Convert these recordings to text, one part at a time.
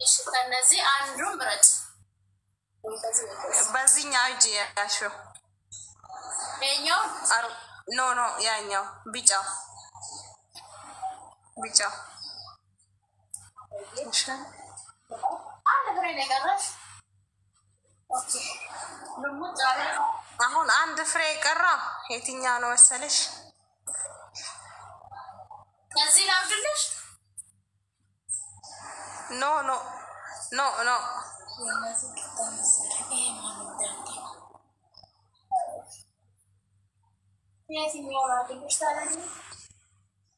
እሺ ከነዚህ አንዱን ምረጥ። በዚህኛው እጅ ያልሽው ይኸኛው ኖ ያኛው ቢጫው አንድ ፍሬ ነው የቀረሽ። ኦኬ አሁን አንድ ፍሬ ቀራ። የትኛው ነው መሰለሽ? ከዚህ ላውድልሽ። ኖ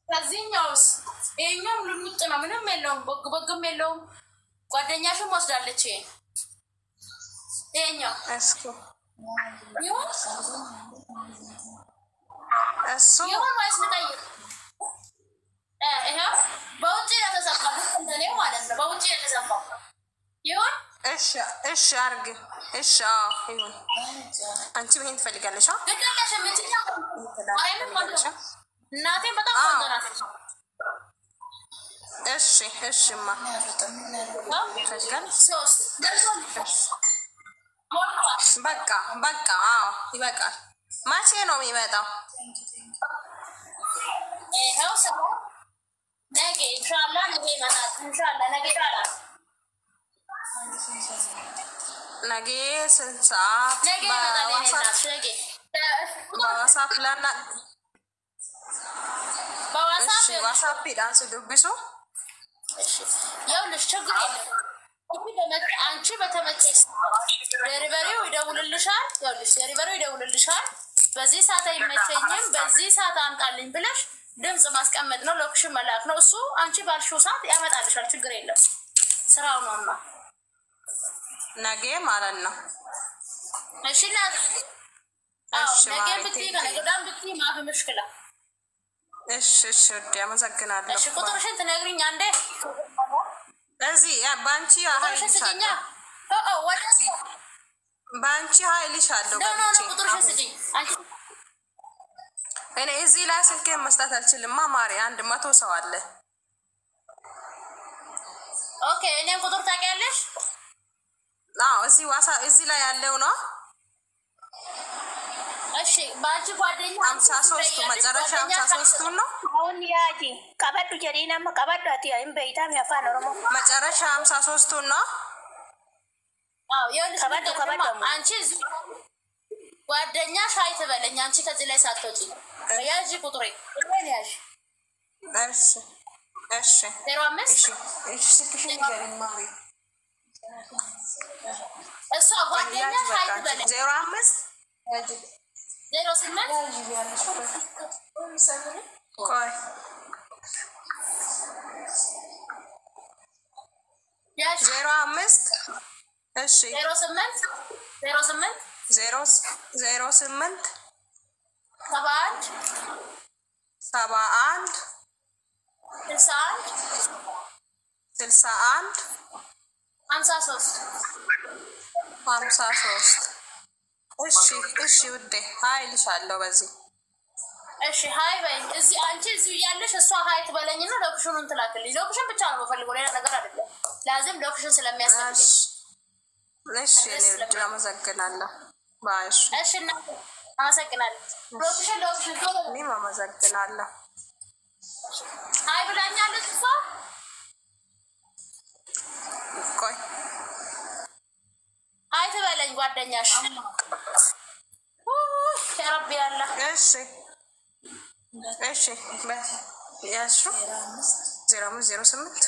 ከዚህኛውስ ይሄኛው ልሙጥ ነው፣ ምንም የለውም፣ ቦግም የለውም። ጓደኛሽም ወስዳለች። ይሄኛው እሱ ይሁን ወይስ ልቀይር? ይሄው በውጭ የተሰፋው እንደኔ ማለት ነው። በውጭ የተሰፋው ይሁን። እሺ አርግ። እሺ ይሁን። አንቺ ምን ትፈልጋለሽ? ግዴለሽ ምንጭኛው አይደለም ማለት ነው። እናቴ በጣም ወንደናት። እሺማ ሶስት በቃ ይበቃል። መቼ ነው የሚመጣው? ይኸው ሰው ነገ ኢንሻአላህ ነገ ይመጣል። ኢንሻአላህ ነገ ይመጣል። ነገ ስንት ሰዓት? በዋትስአፕ ዳንስ ዱብሱ። ይኸውልሽ ችግር የለም። አንቺ በተመቸሽ ደሪበሪው ይደውልልሻል። ይኸውልሽ ደሪበሪው ይደውልልሻል። በዚህ ሰዓት አይመቸኝም፣ በዚህ ሰዓት አምጣልኝ ብለሽ ድምፅ ማስቀመጥ ነው። ሎኬሽን መላክ ነው። እሱ አንቺ ባልሽው ሰዓት ያመጣልሻል። ችግር የለም። ስራው ነውና ነገ ማለት ነው። እሺ ነገ ብትይ ከነገዳም ብትይ ማፍ ምሽክላ። እሺ ወዲ አመሰግናለሁ። እሺ ቁጥርሽን ትነግሪኝ አንዴ። እዚህ ባንቺ ኃይልሻለሁ። ባንቺ ኃይልሻለሁ። ቁጥርሽን ስጪኝ አንቺ። እኔ እዚህ ላይ ስልኬን መስጠት አልችልም። ማማሪ 100 ሰው አለ። ኦኬ እኔም ቁጥር ታውቂያለሽ? እዚህ ላይ ያለው ነው። እሺ ባንቺ ጓደኛ 53 መጨረሻ 53 ነው። አሁን ያጂ ቀበዱ ጀሪናማ ቀበዱ አትያይም በይታም ያፋን ኦሮሞ መጨረሻ 53 ነው። ይኸውልሽ ቀበዱ አንቺ ጓደኛ ሻይ ትበለኝ። አንቺ ከዚህ ላይ ሳትወጪ ያጂ ቁጥሬ ያጂ። እሺ 05 ስልክሽን ንገሪኝ ማሪ። እሷ ጓደኛ ሻይ ትበለኝ 05 08 ቆይ ያጂ 05 እሺ 08 71 61 53 እሺ ውዴ ሀይልሻለሁ በዚህ። እሺ ሀይ በይ። እዚህ አንቺ እዚህ ያለሽ እሷ ሀይ ትበለኝና ሎኬሽኑን ትላክልኝ። ሎኬሽን ብቻ ነው የምፈልገው፣ ሌላ ነገር አይደለም። ላዝም ሎኬሽን ስለሚያስፈልግ። እሺ እኔ ውድ አመሰግናለሁ። ባይ እሺ እና አመሰግናለሁ። ሎኬሽን እኔም አመሰግናለሁ። ሀይ ብላኛለች እሷ። ቆይ ሀይ ትበለኝ ጓደኛሽ። ረቢ ያለ እሺ ያሹ 0508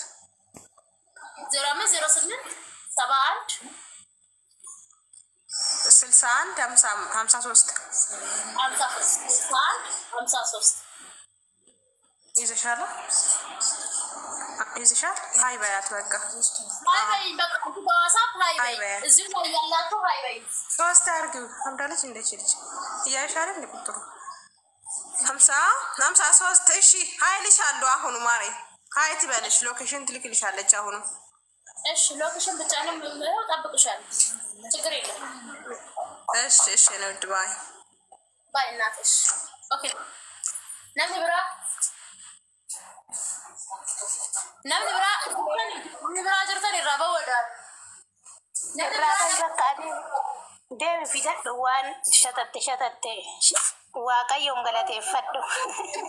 71 61 53 ይዘሻል። ሀይ በያት በቃ ሀይ በይ በቃ በዋትስአፕ ሀይ በይ። እዚሁ ላይ ያላችሁ ሀይ በይ። 3 አድርጊው። አምዳለች እንደችልች እያይሻለ እንደ ቁጥሩ 53 እሺ ሀይልሻለሁ። አሁኑ ማሬ ሀይ ትበልሽ። ሎኬሽን ትልክልሻለች አሁኑ። እሺ ሎኬሽን ብቻ ነው የምለው። ጠብቅሻለሁ። ችግር የለም። እሺ ነው ውድ ባይ እናትሽ። ኦኬ ነምብራ namni biraa jirtan irraa bawwadaan. Irraa bakkaadhi deemi fidadhu waan shatatte waaqayyoon galateeffadhu.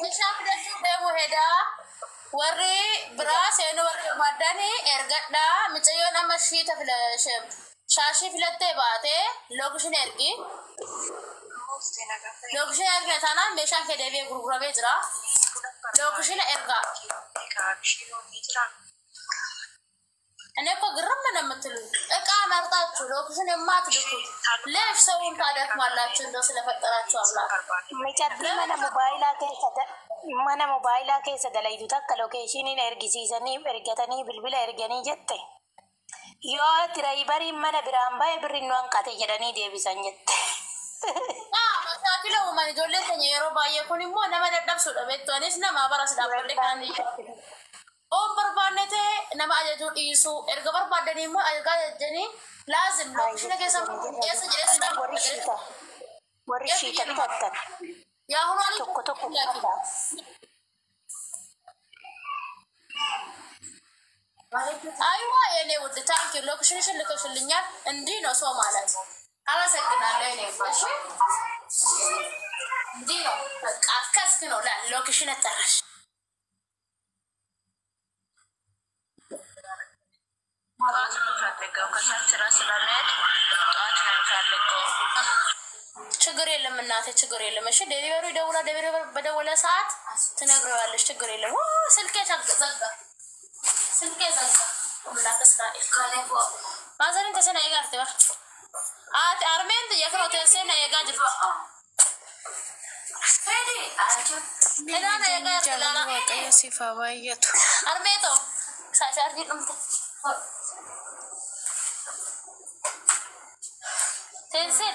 Meeshaa fidachuu deemu hedaa warri biraa seenu warri maddanii ergadhaa mucayyoon amma shaashii filattee baatee loogishin ergi. Loogishin ergi taanaan meeshaan kee deebi'ee gurguramee jira. Loogishin ergaa. እኔ እኮ ግርም ነው የምትሉኝ እቃ መርጣችሁ ሎኬሽን የማትልኩት ለሽ ሰውን ታደክማላችሁ እንደው ስለፈጠራችሁ አምላክ መጨጥ መነ ሞባይላ ከሰ ደላይቱ ተከ ሎኬሽንን ኤርጊሲሰኒ ኤርገተኒ ብልብላ ኤርገኒ ጀተ ዮ ድራይቨሪ መነ ብራምባ ብሪኗን ቀተ ጀደኒ ዴቢሰን ጀተ መሳኪሎ ማን ጆሌተኛ የሮ ባየኩን ሞ ነመደደብሱ ደበቶኔስ ነማበራስ ዳበለ ካን om barbaannete nama ajaju dhiisu erga barbaadanii immoo ajajaa jajjanii laazim lookishina keessa jedhee warri shiita bitattan yaa hunaani tokko አይዋ የኔ ውድ ታንኪ ሎኬሽንሽን ልከሽልኛል እንዲህ ነው ሰው ማለት አመሰግናለሁ እኔ እሺ እንዲህ ነው በቃ አከስክ ነው ሎኬሽን ተጠራሽ ችግር የለም እናቴ ችግር የለም እሺ ዴሊቨሪ ደውላ ዴሊቨሪ በደወለ ሰዓት ትነግረዋለሽ ችግር የለም ስልኬ ዘጋ ሁላተ እስራኤል ካለቆ ማዘርን ተሰና ይጋርት ባ አት አርሜን የክሮ ተሰና ይጋጅር ሄዲ አንቺ ሄዳና ይጋርት ላላ ወቀየ ሲፋ ባየቱ አርሜቶ ሳሻርጂ ጥምት Tense,